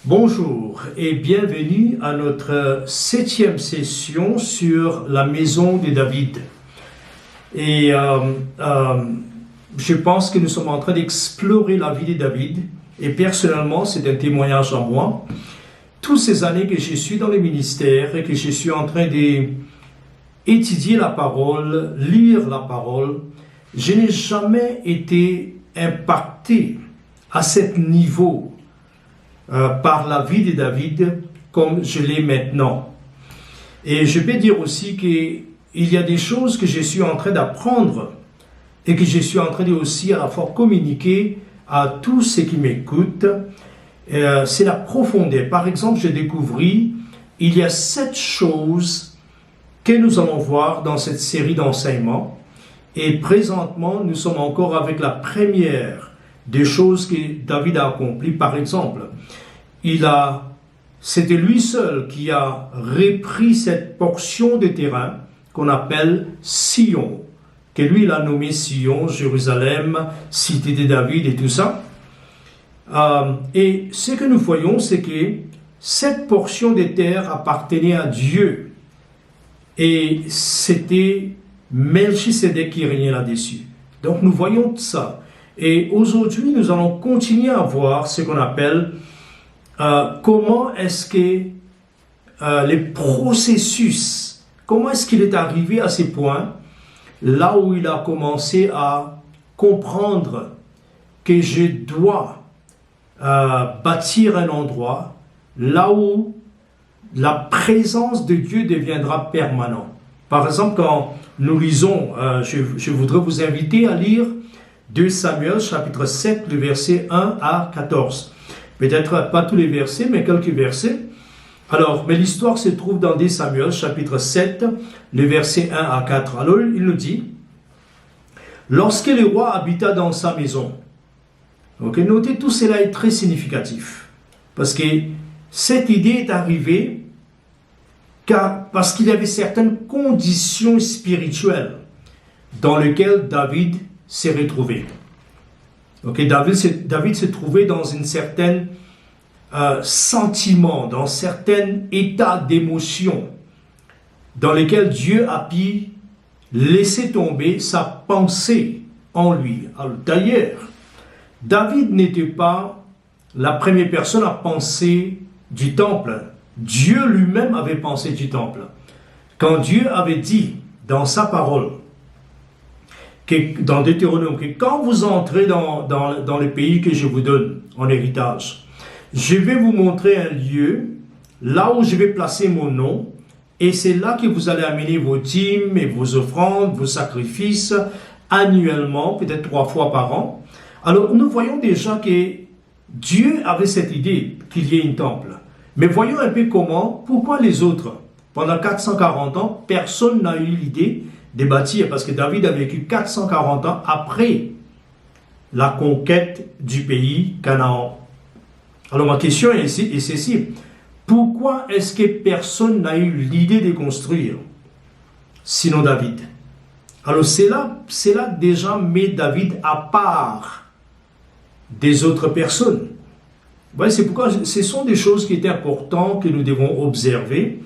Bonjour et bienvenue à notre 7e session sur la maison de David. Et je pense que nous sommes en train d'explorer la vie de David. Et personnellement, c'est un témoignage en moi. Toutes ces années que je suis dans le ministère et que je suis en train d'étudier la parole, lire la parole, je n'ai jamais été impacté à ce niveau par la vie de David comme je l'ai maintenant. Et je peux dire aussi qu'il y a des choses que je suis en train d'apprendre et que je suis en train de aussi à la fois communiquer à tous ceux qui m'écoutent. C'est la profondeur. Par exemple, j'ai découvert il y a 7 choses que nous allons voir dans cette série d'enseignements. Et présentement, nous sommes encore avec la première des choses que David a accomplies. Par exemple, c'était lui seul qui a repris cette portion de terrain qu'on appelle Sion, que lui il a nommé Sion, Jérusalem, cité de David et tout ça. Et ce que nous voyons, c'est que cette portion de terre appartenait à Dieu. Et c'était Melchisédek qui régnait là-dessus. Donc nous voyons ça. Et aujourd'hui, nous allons continuer à voir ce qu'on appelle comment est-ce que les processus, comment est-ce qu'il est arrivé à ces points, là où il a commencé à comprendre que je dois bâtir un endroit, là où la présence de Dieu deviendra permanente. Par exemple, quand nous lisons, je voudrais vous inviter à lire 2 Samuel, chapitre 7, le verset 1 à 14. Peut-être pas tous les versets, mais quelques versets. Alors, mais l'histoire se trouve dans 2 Samuel, chapitre 7, le verset 1 à 4. Alors, il nous dit, « Lorsque le roi habita dans sa maison », donc notez, tout cela est très significatif, parce que cette idée est arrivée parce qu'il y avait certaines conditions spirituelles dans lesquelles David s'est retrouvé. Okay, David se trouvait dans un certain sentiment, dans un certain état d'émotion dans lequel Dieu a pu laisser tomber sa pensée en lui. D'ailleurs, David n'était pas la première personne à penser du temple. Dieu lui-même avait pensé du temple. Quand Dieu avait dit dans sa parole, dans Deutéronome, que quand vous entrez dans le pays que je vous donne en héritage, je vais vous montrer un lieu, là où je vais placer mon nom, et c'est là que vous allez amener vos dîmes et vos offrandes, vos sacrifices, annuellement, peut-être 3 fois par an. Alors, nous voyons déjà que Dieu avait cette idée qu'il y ait un temple. Mais voyons un peu pourquoi les autres, pendant 440 ans, personne n'a eu l'idée de bâtir, parce que David a vécu 440 ans après la conquête du pays Canaan. Alors ma question est ceci, pourquoi est-ce que personne n'a eu l'idée de construire, sinon David? Alors c'est là déjà met David à part des autres personnes. Ouais, c'est pourquoi ce sont des choses qui étaient importantes, que nous devons observer.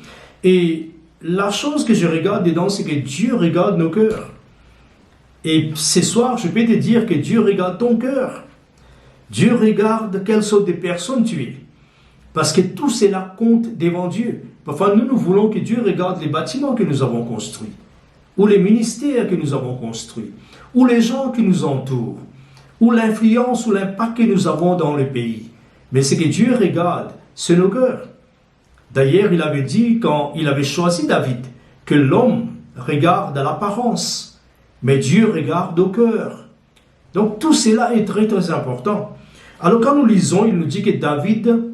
Et la chose que je regarde dedans, c'est que Dieu regarde nos cœurs. Et ce soir, je peux te dire que Dieu regarde ton cœur. Dieu regarde quelle sorte de personne tu es. Parce que tout cela compte devant Dieu. Parfois, nous voulons que Dieu regarde les bâtiments que nous avons construits, ou les ministères que nous avons construits, ou les gens qui nous entourent, ou l'influence ou l'impact que nous avons dans le pays. Mais ce que Dieu regarde, c'est nos cœurs. D'ailleurs, il avait dit, quand il avait choisi David, que l'homme regarde à l'apparence, mais Dieu regarde au cœur. Donc tout cela est très très important. Alors quand nous lisons, il nous dit que David,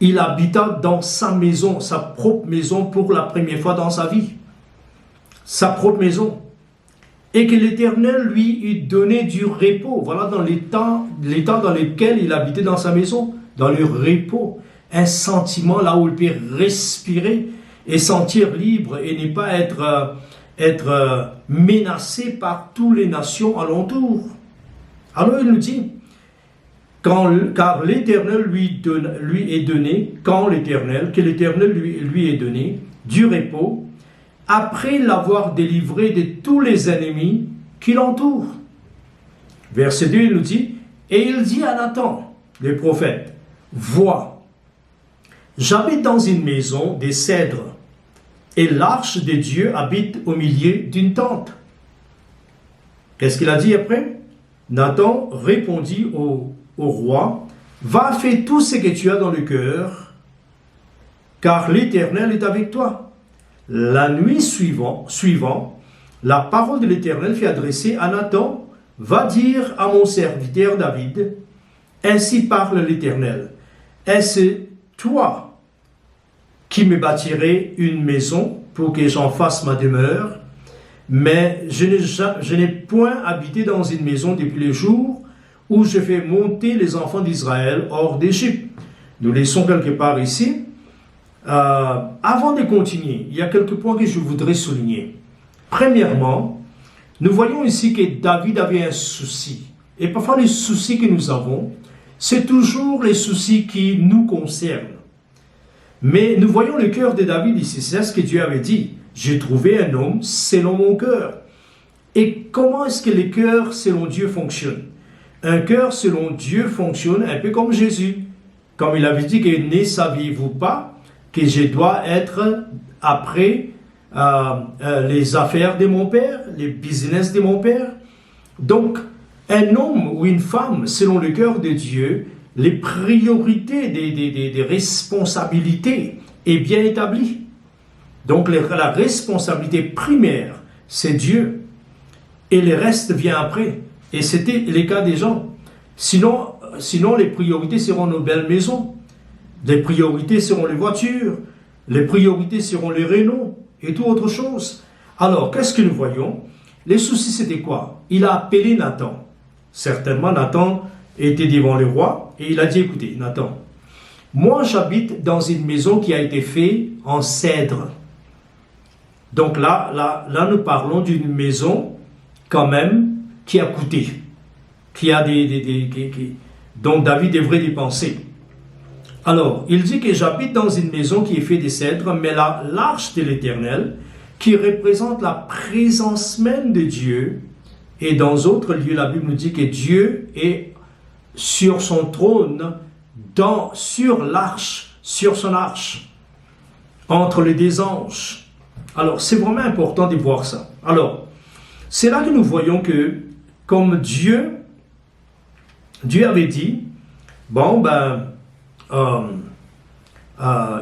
il habita dans sa maison, sa propre maison pour la première fois dans sa vie. Sa propre maison. Et que l'Éternel lui eût donné du repos. Voilà dans l'état dans lequel il habitait dans sa maison, dans le repos. Un sentiment là où il peut respirer et sentir libre et ne pas être menacé par toutes les nations alentour. Alors il nous dit, car l'Éternel lui est donné, quand l'Éternel, que l'Éternel lui est donné, du repos, après l'avoir délivré de tous les ennemis qui l'entourent. Verset 2, il nous dit, et il dit à Nathan, le prophète, vois, j'habite dans une maison des cèdres, et l'arche de Dieu habite au milieu d'une tente. Qu'est-ce qu'il a dit après? Nathan répondit au roi, va faire tout ce que tu as dans le cœur, car l'Éternel est avec toi. La nuit suivant, la parole de l'Éternel fut adressée à Nathan, va dire à mon serviteur David, ainsi parle l'Éternel, est-ce toi qui me bâtirais une maison pour que j'en fasse ma demeure? Mais je n'ai point habité dans une maison depuis le jour où je fais monter les enfants d'Israël hors d'Égypte. Nous laissons quelque part ici. Avant de continuer, il y a quelques points que je voudrais souligner. Premièrement, nous voyons ici que David avait un souci. Et parfois, les soucis que nous avons, c'est toujours les soucis qui nous concernent. Mais nous voyons le cœur de David ici. C'est ce que Dieu avait dit. J'ai trouvé un homme selon mon cœur. Et comment est-ce que le cœur selon Dieu fonctionne? Un cœur selon Dieu fonctionne un peu comme Jésus. Comme il avait dit que ne saviez-vous pas que je dois être après les affaires de mon père, les business de mon père? Donc, un homme ou une femme, selon le cœur de Dieu, les priorités des responsabilités est bien établies. Donc, la responsabilité primaire, c'est Dieu. Et le reste vient après. Et c'était le cas des gens. Sinon, les priorités seront nos belles maisons. Les priorités seront les voitures. Les priorités seront les Renault et tout autre chose. Alors, qu'est-ce que nous voyons? Les soucis, c'était quoi? Il a appelé Nathan. Certainement, Nathan était devant le roi et il a dit, écoutez, Nathan, moi j'habite dans une maison qui a été faite en cèdre. Donc là, nous parlons d'une maison quand même qui a coûté, dont David devrait dépenser. Alors, il dit que j'habite dans une maison qui est faite de cèdre, mais l'arche de l'Éternel, qui représente la présence même de Dieu, et dans d'autres lieux, la Bible nous dit que Dieu est sur son trône, sur l'arche, sur son arche, entre les deux anges. Alors, c'est vraiment important de voir ça. Alors, c'est là que nous voyons que, comme Dieu avait dit,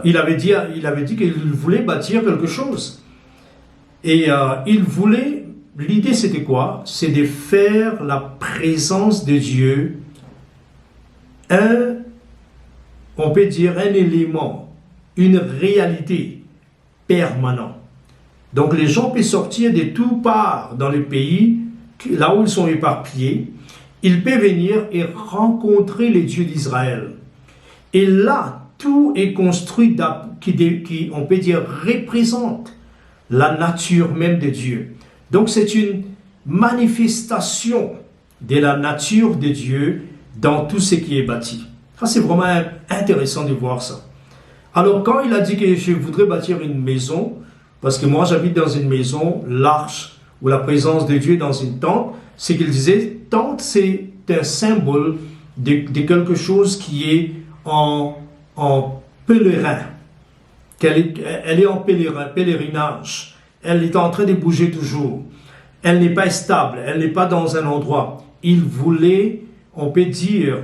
il avait dit qu'il voulait bâtir quelque chose. Et l'idée c'était quoi? C'est de faire la présence de Dieu on peut dire un élément, une réalité permanente. Donc les gens peuvent sortir de tout part dans le pays, là où ils sont éparpillés, ils peuvent venir et rencontrer les dieux d'Israël. Et là, tout est construit qui, on peut dire, représente la nature même de Dieu. Donc c'est une manifestation de la nature de Dieu dans tout ce qui est bâti. Ça, c'est vraiment intéressant de voir ça. Alors, quand il a dit que je voudrais bâtir une maison, parce que moi j'habite dans une maison, l'arche ou la présence de Dieu dans une tente, c'est qu'il disait, tente c'est un symbole de quelque chose qui est en pèlerin. Elle est en pèlerinage. Elle est en train de bouger toujours. Elle n'est pas stable, elle n'est pas dans un endroit. Il voulait, on peut dire,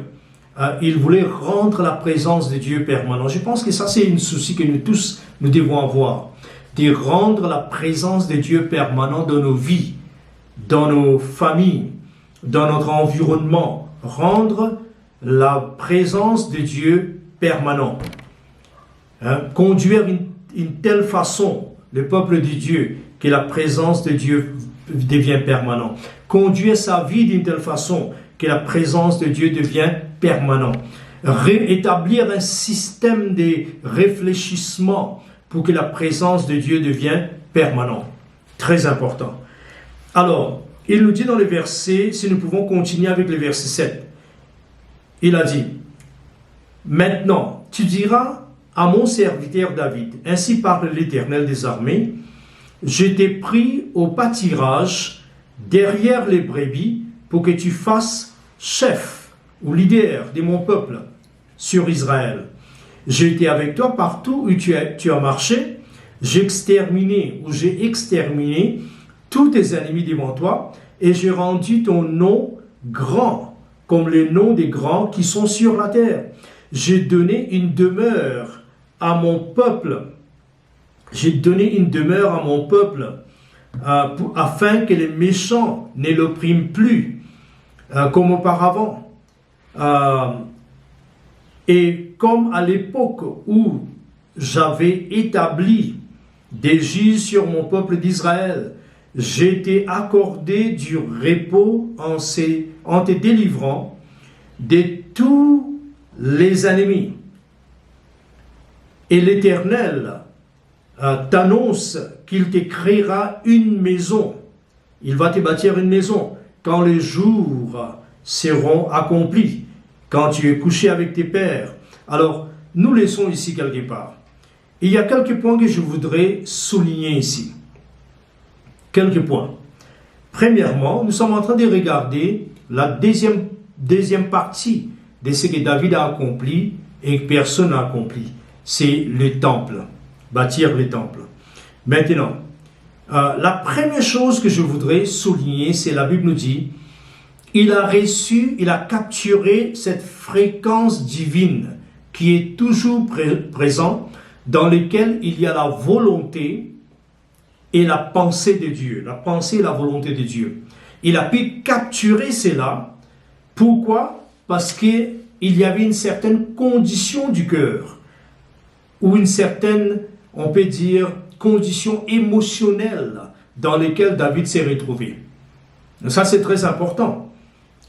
il voulait rendre la présence de Dieu permanente. Je pense que ça, c'est un souci que nous tous, nous devons avoir. De rendre la présence de Dieu permanente dans nos vies, dans nos familles, dans notre environnement. Rendre la présence de Dieu permanente. Conduire une telle façon le peuple de Dieu que la présence de Dieu devient permanente. Conduire sa vie d'une telle façon que la présence de Dieu devient permanente. Rétablir un système de réfléchissement pour que la présence de Dieu devienne permanente. Très important. Alors, il nous dit dans le verset, si nous pouvons continuer avec le verset 7. Il a dit, maintenant, tu diras à mon serviteur David, ainsi parle l'Éternel des armées, je t'ai pris au pâturage derrière les brebis pour que tu fasses chef ou leader de mon peuple sur Israël. J'ai été avec toi partout où tu as marché, j'ai exterminé tous tes ennemis devant toi et j'ai rendu ton nom grand comme les noms des grands qui sont sur la terre. J'ai donné une demeure à mon peuple. J'ai donné une demeure à mon peuple afin que les méchants ne l'oppriment plus comme auparavant. Et comme à l'époque où j'avais établi des juges sur mon peuple d'Israël, j'ai été accordé du repos en te délivrant de tous les ennemis. Et l'Éternel t'annonce qu'il te créera une maison. Il va te bâtir une maison quand les jours seront accomplis, quand tu es couché avec tes pères. Alors, nous laissons ici quelque part. Il y a quelques points que je voudrais souligner ici. Quelques points. Premièrement, nous sommes en train de regarder la deuxième partie de ce que David a accompli et que personne n'a accompli. C'est le temple, bâtir le temple. Maintenant, la première chose que je voudrais souligner, c'est la Bible nous dit, il a capturé cette fréquence divine qui est toujours présente, dans laquelle il y a la volonté et la pensée de Dieu. La pensée et la volonté de Dieu. Il a pu capturer cela. Pourquoi? Parce qu'il y avait une certaine condition du cœur, ou une certaine, on peut dire, condition émotionnelle dans laquelle David s'est retrouvé. Ça, c'est très important.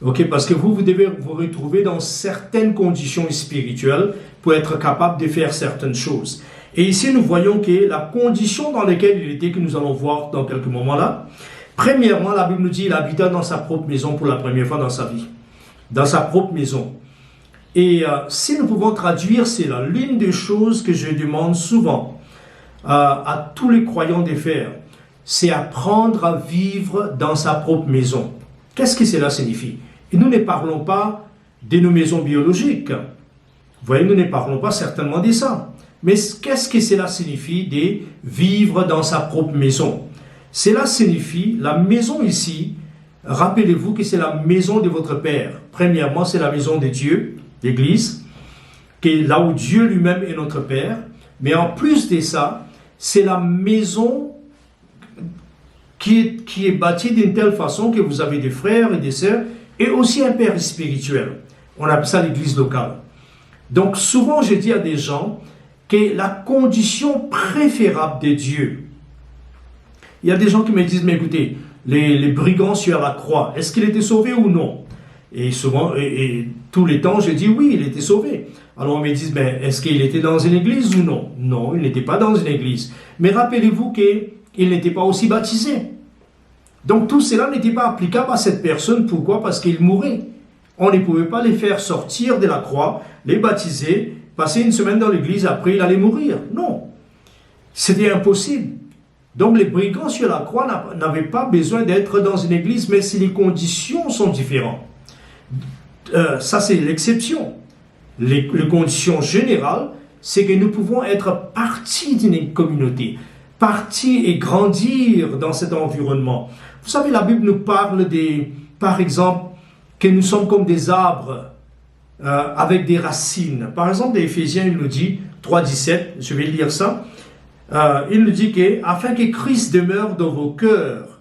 Ok, parce que vous devez vous retrouver dans certaines conditions spirituelles pour être capable de faire certaines choses. Et ici, nous voyons que la condition dans laquelle il était, que nous allons voir dans quelques moments là, premièrement, la Bible nous dit qu'il habita dans sa propre maison pour la première fois dans sa vie. Dans sa propre maison. Et si nous pouvons traduire cela, l'une des choses que je demande souvent à tous les croyants de faire, c'est apprendre à vivre dans sa propre maison. Qu'est-ce que cela signifie? Et nous ne parlons pas de nos maisons biologiques. Vous voyez, nous ne parlons pas certainement de ça. Mais qu'est-ce que cela signifie de vivre dans sa propre maison? Cela signifie, la maison ici, rappelez-vous que c'est la maison de votre Père. Premièrement, c'est la maison de Dieu, l'Église, qui est là où Dieu lui-même est notre Père. Mais en plus de ça, c'est la maison qui est bâtie d'une telle façon que vous avez des frères et des sœurs, et aussi un père spirituel. On appelle ça l'église locale. Donc souvent je dis à des gens que la condition préférable de Dieu, il y a des gens qui me disent, mais écoutez, les brigands sur la croix, est-ce qu'il était sauvé ou non? Et souvent, et tous les temps, je dis oui, il était sauvé. Alors on me dit, mais est-ce qu'il était dans une église ou non? Non, il n'était pas dans une église. Mais rappelez-vous qu'il n'était pas aussi baptisé. Donc tout cela n'était pas applicable à cette personne. Pourquoi? Parce qu'il mourait. On ne pouvait pas les faire sortir de la croix, les baptiser, passer une semaine dans l'église, après il allait mourir. Non, c'était impossible. Donc les brigands sur la croix n'avaient pas besoin d'être dans une église, mais si les conditions sont différentes. Ça c'est l'exception. Les conditions générales, c'est que nous pouvons être partie d'une communauté, partie et grandir dans cet environnement. Vous savez, la Bible nous parle par exemple, que nous sommes comme des arbres avec des racines. Par exemple, dans Éphésiens, il nous dit, 3,17, je vais lire ça, il nous dit que, afin que Christ demeure dans vos cœurs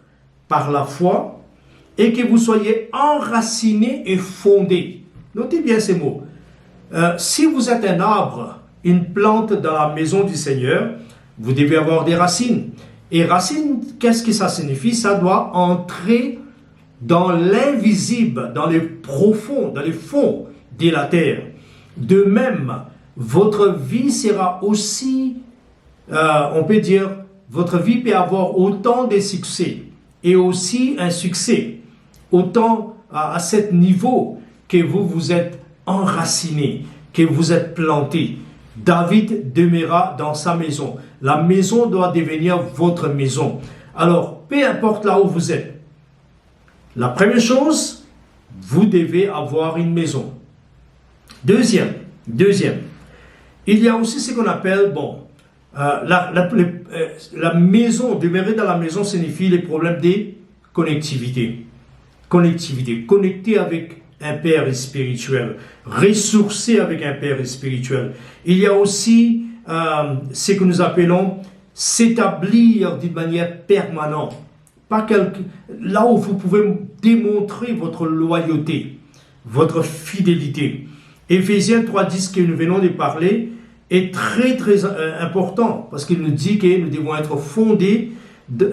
par la foi, et que vous soyez enracinés et fondés. Notez bien ces mots. Si vous êtes un arbre, une plante dans la maison du Seigneur, vous devez avoir des racines. Et racines, qu'est-ce que ça signifie? Ça doit entrer dans l'invisible, dans les profonds, dans les fonds de la terre. De même, votre vie sera aussi, on peut dire, votre vie peut avoir autant de succès et aussi un succès, autant à cet niveau que vous êtes enraciné, que vous êtes planté. David demeura dans sa maison. La maison doit devenir votre maison. Alors, peu importe là où vous êtes, la première chose, vous devez avoir une maison. Deuxième, il y a aussi ce qu'on appelle, la maison, demeurer dans la maison signifie les problèmes de connectivité. Connecté avec un père spirituel, ressourcé avec un père spirituel. Il y a aussi ce que nous appelons s'établir d'une manière permanente. Là où vous pouvez démontrer votre loyauté, votre fidélité. Éphésiens 3:10 que nous venons de parler est très important parce qu'il nous dit que nous devons être fondés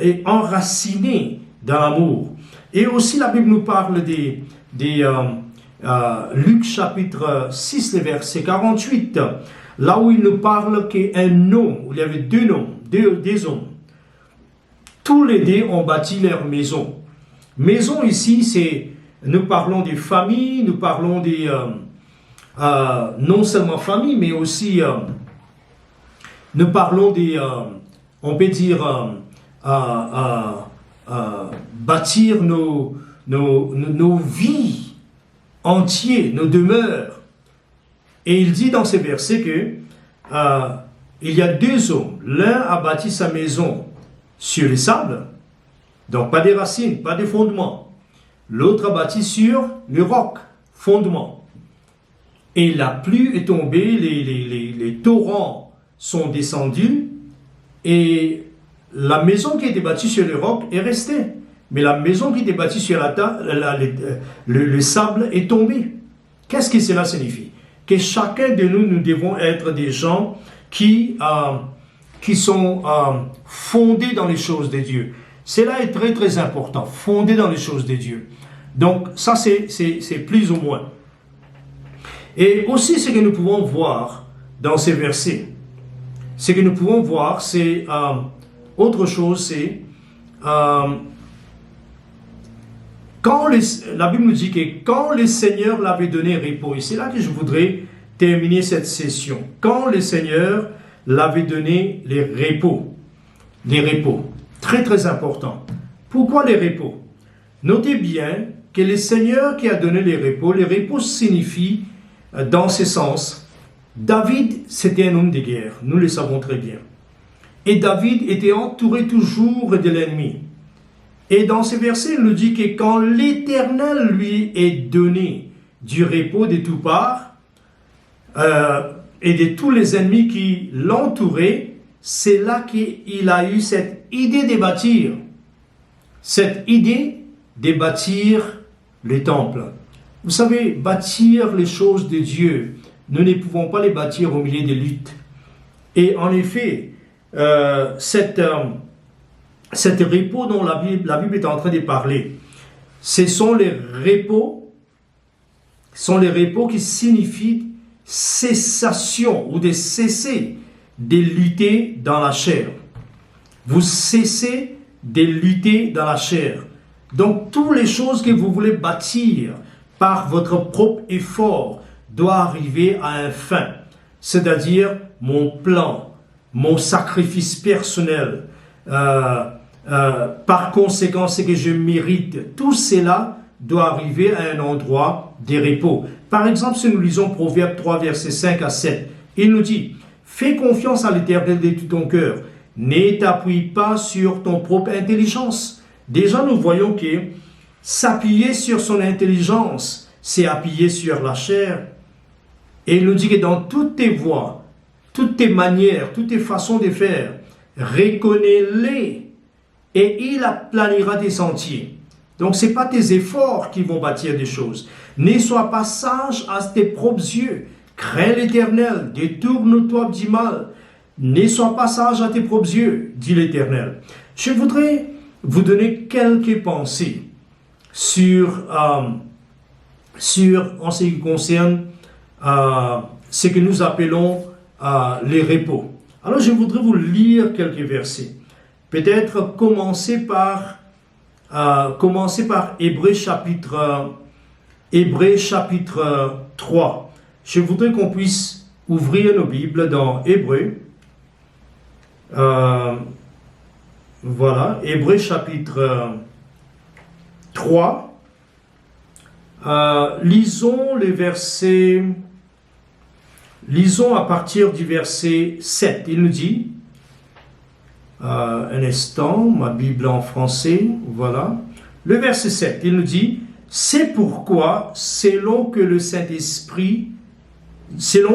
et enracinés dans l'amour. Et aussi la Bible nous parle Luc chapitre 6, le verset 48, là où il nous parle qu'un homme, où il y avait deux hommes, tous les deux ont bâti leur maison. Maison ici, nous parlons des familles, nous parlons des... non seulement famille, mais aussi nous parlons des, on peut dire, bâtir nos vies entières, nos demeures. Et il dit dans ces versets que il y a deux hommes. L'un a bâti sa maison sur les sables, donc pas des racines, pas des fondements. L'autre a bâti sur le roc, fondement. Et la pluie est tombée, les torrents sont descendus et la maison qui était bâtie sur le roc est restée. Mais la maison qui était bâtie sur le sable est tombée. Qu'est-ce que cela signifie? Que chacun de nous, nous devons être des gens qui sont fondés dans les choses de Dieu. Cela est très important, fondés dans les choses de Dieu. Donc ça c'est plus ou moins. Et aussi, ce que nous pouvons voir dans ces versets, autre chose, c'est la Bible nous dit que quand le Seigneur l'avait donné repos, et c'est là que je voudrais terminer cette session, quand le Seigneur l'avait donné les repos, très important. Pourquoi les repos? Notez bien que le Seigneur qui a donné les repos signifie, dans ce sens, David, c'était un homme de guerre, nous le savons très bien. Et David était entouré toujours de l'ennemi. Et dans ce verset, il nous dit que quand l'Éternel lui est donné du repos de toutes parts, et de tous les ennemis qui l'entouraient, c'est là qu'il a eu cette idée de bâtir. Cette idée de bâtir le temple. Vous savez, bâtir les choses de Dieu, nous ne pouvons pas les bâtir au milieu des luttes. Et en effet, cet repos dont la Bible est en train de parler, ce sont les repos qui signifient cessation ou de cesser de lutter dans la chair. Vous cessez de lutter dans la chair. Donc, toutes les choses que vous voulez bâtir par votre propre effort doivent arriver à un fin. C'est-à-dire, mon plan, mon sacrifice personnel, par conséquent, ce que je mérite, tout cela doit arriver à un endroit de repos. Par exemple, si nous lisons Proverbe 3, versets 5 à 7, il nous dit « Fais confiance à l'Éternel de tout ton cœur, ne t'appuie pas sur ton propre intelligence. » Déjà, nous voyons que s'appuyer sur son intelligence, c'est appuyer sur la chair. Et il nous dit que dans toutes tes voies, toutes tes manières, toutes tes façons de faire, reconnais-les et il aplanira tes sentiers. Donc, ce n'est pas tes efforts qui vont bâtir des choses. Ne sois pas sage à tes propres yeux. Crains l'Éternel, détourne-toi du mal. Ne sois pas sage à tes propres yeux, dit l'Éternel. Je voudrais vous donner quelques pensées en ce qui concerne ce que nous appelons les repos. Alors, je voudrais vous lire quelques versets. Peut-être commencer par Hébreux chapitre 3. je voudrais qu'on puisse ouvrir nos Bibles dans Hébreux. Voilà, Hébreux chapitre 3. Lisons les versets, lisons à partir du verset 7. Il nous dit, un instant, ma Bible en français, voilà. Le verset 7, il nous dit, c'est pourquoi, selon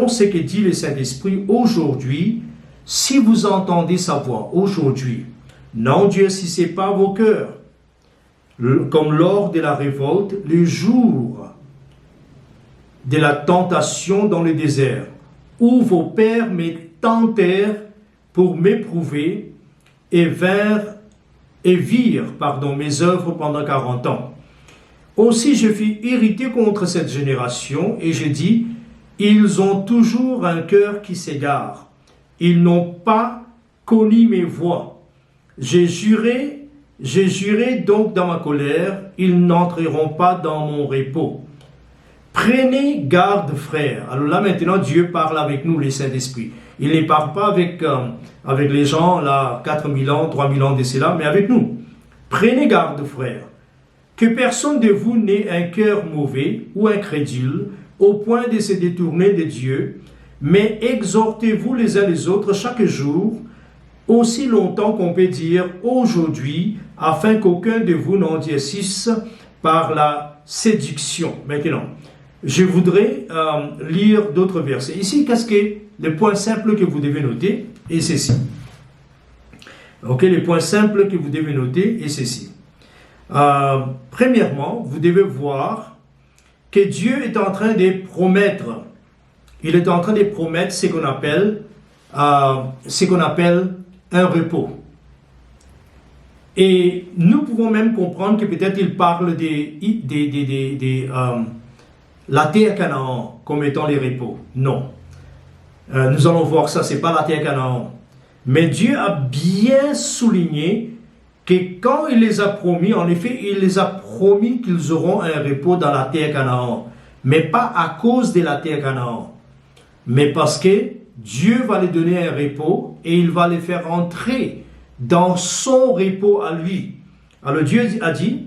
ce que dit le Saint-Esprit aujourd'hui, si vous entendez sa voix aujourd'hui, n'endurcissez pas vos cœurs, comme lors de la révolte, le jour de la tentation dans le désert, où vos pères me tentèrent pour m'éprouver et virent mes œuvres pendant 40 ans. Aussi je fus irrité contre cette génération et je dis, ils ont toujours un cœur qui s'égare. Ils n'ont pas connu mes voies. J'ai juré donc dans ma colère, ils n'entreront pas dans mon repos. Prenez garde, frères. Alors là maintenant, Dieu parle avec nous, les Saint-Esprit. Il ne parle pas avec les gens, là, 4000 ans, 3000 ans de cela, mais avec nous. Prenez garde, frères, que personne de vous n'ait un cœur mauvais ou incrédule, au point de se détourner de Dieu, mais exhortez-vous les uns les autres chaque jour, aussi longtemps qu'on peut dire aujourd'hui, afin qu'aucun de vous n'endurcisse par la séduction. Maintenant, je voudrais lire d'autres versets. Ici, qu'est-ce que le point simple que vous devez noter est ceci. Ok, le point simple que vous devez noter est ceci. Premièrement, vous devez voir que Dieu est en train de promettre. Il est en train de promettre ce qu'on appelle un repos. Et nous pouvons même comprendre que peut-être il parle de la terre Canaan comme étant les repos. Non. Nous allons voir ça, ce n'est pas la terre Canaan. Mais Dieu a bien souligné que quand il les a promis, en effet, il les a promis qu'ils auront un repos dans la terre Canaan. Mais pas à cause de la terre Canaan. Mais parce que Dieu va les donner un repos et il va les faire entrer dans son repos à lui. Alors Dieu a dit,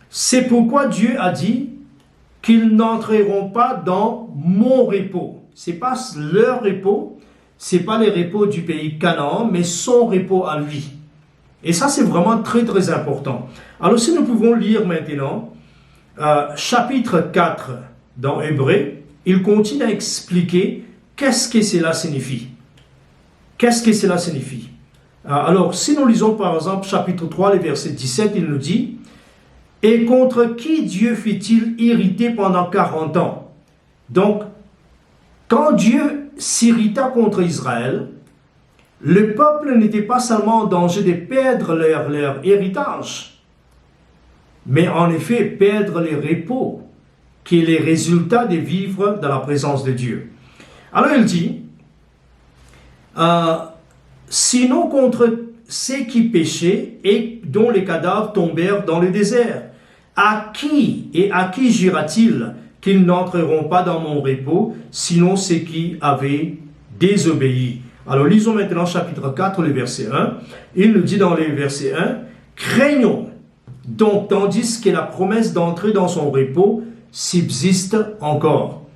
c'est pourquoi Dieu a dit qu'ils n'entreront pas dans mon repos. Ce n'est pas leur repos, ce n'est pas les repos du pays Canaan, mais son repos à lui. Et ça, c'est vraiment très, très important. Alors, si nous pouvons lire maintenant, chapitre 4 dans Hébreux, il continue à expliquer qu'est-ce que cela signifie. Qu'est-ce que cela signifie? Alors, si nous lisons par exemple chapitre 3, le verset 17, il nous dit, « Et contre qui Dieu fit-il irriter pendant 40 ans ?» Donc, quand Dieu s'irrita contre Israël, le peuple n'était pas seulement en danger de perdre leur héritage, mais en effet perdre les repos, qui est le résultat de vivre dans la présence de Dieu. Alors il dit, sinon contre ceux qui péchaient et dont les cadavres tombèrent dans le désert, à qui jura-t-il qu'ils n'entreront pas dans mon repos, sinon ceux qui avaient désobéi? Alors lisons maintenant chapitre 4, le verset 1. Il nous dit dans le verset 1, « Craignons donc, tandis que la promesse d'entrer dans son repos subsiste encore,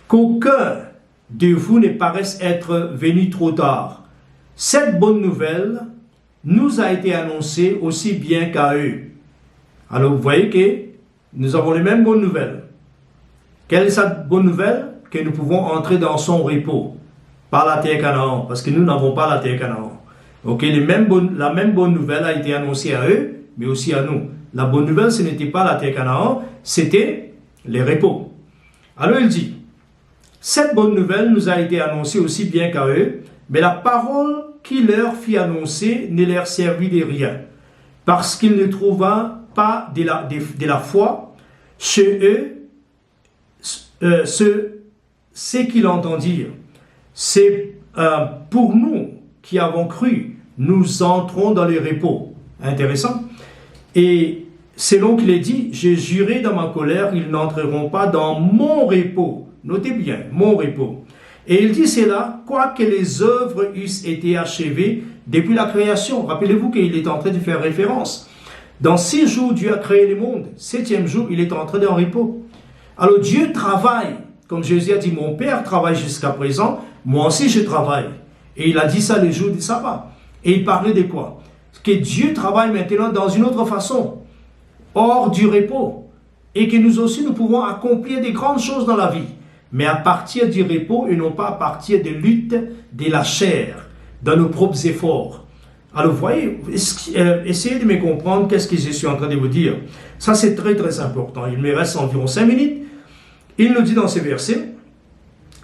qu'aucun de vous ne paraisse être venu trop tard. Cette bonne nouvelle nous a été annoncée aussi bien qu'à eux. » Alors vous voyez que nous avons les mêmes bonnes nouvelles. Quelle est cette bonne nouvelle? Que nous pouvons entrer dans son repos, par la terre Canaan, parce que nous n'avons pas la terre Canaan. Ok, la même bonne nouvelle a été annoncée à eux, mais aussi à nous. La bonne nouvelle, ce n'était pas la terre Canaan, c'était les repos. Alors il dit, cette bonne nouvelle nous a été annoncée aussi bien qu'à eux, mais la parole qui leur fit annoncer ne leur servit de rien, parce qu'ils ne trouvaient pas de la foi chez eux, ceux qui l'entendirent. C'est pour nous qui avons cru, nous entrons dans les repos. Intéressant. Et selon qu'il est dit, j'ai juré dans ma colère, ils n'entreront pas dans mon repos, Notez bien, mon repos. Et il dit cela, quoique les œuvres eussent été achevées depuis la création. Rappelez-vous qu'il est en train de faire référence. Dans 6 jours, Dieu a créé le monde. 7e jour, il est en train d'un repos. Alors Dieu travaille. Comme Jésus a dit, mon Père travaille jusqu'à présent, moi aussi je travaille. Et il a dit ça le jour du sabbat. Et il parlait de quoi? Que Dieu travaille maintenant dans une autre façon, hors du repos. Et que nous aussi, nous pouvons accomplir des grandes choses dans la vie. Mais à partir du repos et non pas à partir des luttes de la chair, dans nos propres efforts. Alors, vous voyez, essayez de me comprendre qu'est-ce que je suis en train de vous dire. Ça, c'est très, très important. Il me reste environ 5 minutes. Il nous dit dans ces versets,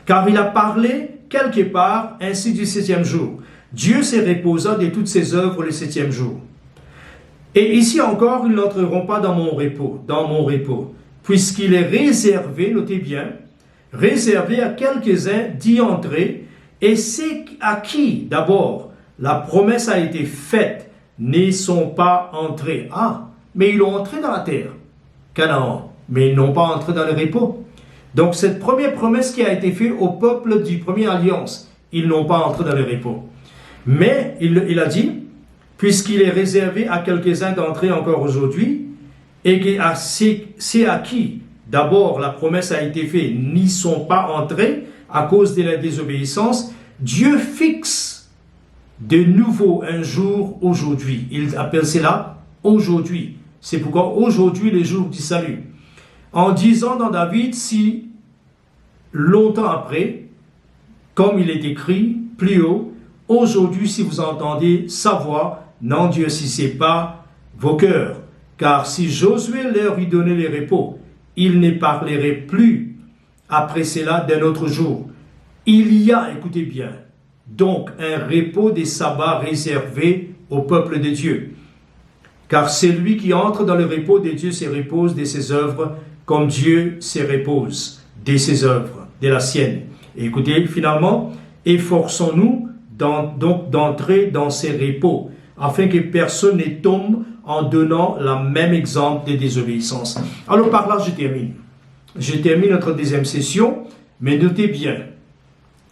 car il a parlé quelque part ainsi du 7e jour. Dieu se reposa de toutes ses œuvres le 7e jour. Et ici encore, ils n'entreront pas dans mon repos, puisqu'il est réservé, notez bien, réservé à quelques-uns d'y entrer, et ceux à qui, d'abord, la promesse a été faite, n'y sont pas entrés. Ah, mais ils ont entré dans la terre, Canaan, mais ils n'ont pas entré dans le repos. Donc cette première promesse qui a été faite au peuple du première alliance, ils n'ont pas entré dans le repos. Mais il a dit, puisqu'il est réservé à quelques-uns d'entrer encore aujourd'hui, et que c'est à qui, d'abord, la promesse a été faite, n'y sont pas entrés à cause de la désobéissance, Dieu fixe de nouveau un jour aujourd'hui. Il appelle cela aujourd'hui. C'est pourquoi aujourd'hui, le jour du salut. En disant dans David, si longtemps après, comme il est écrit plus haut, aujourd'hui, si vous entendez sa voix, n'endurcissez pas vos cœurs. Car si Josué leur eût donné le repos, il ne parlerait plus après cela d'un autre jour. Il y a, écoutez bien, donc un repos des sabbats réservé au peuple de Dieu. Car celui qui entre dans le repos de Dieu se repose de ses œuvres, comme Dieu se repose de ses œuvres, de la sienne. Et écoutez, finalement, efforçons-nous donc d'entrer dans ces repos, afin que personne ne tombe en donnant le même exemple de désobéissance. Alors par là, je termine. Je termine notre deuxième session, mais notez bien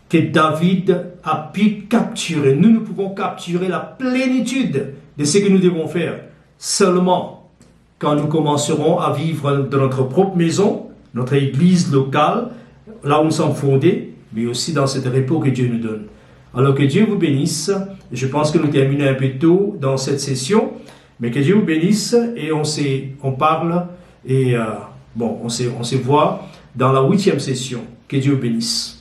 que David a pu capturer, nous pouvons capturer la plénitude de ce que nous devons faire seulement quand nous commencerons à vivre dans notre propre maison, notre église locale, là où nous sommes fondés, mais aussi dans ce repos que Dieu nous donne. Alors que Dieu vous bénisse. Je pense que nous terminons un peu tôt dans cette session, mais que Dieu vous bénisse et on parle et on se voit dans la 8e session. Que Dieu vous bénisse.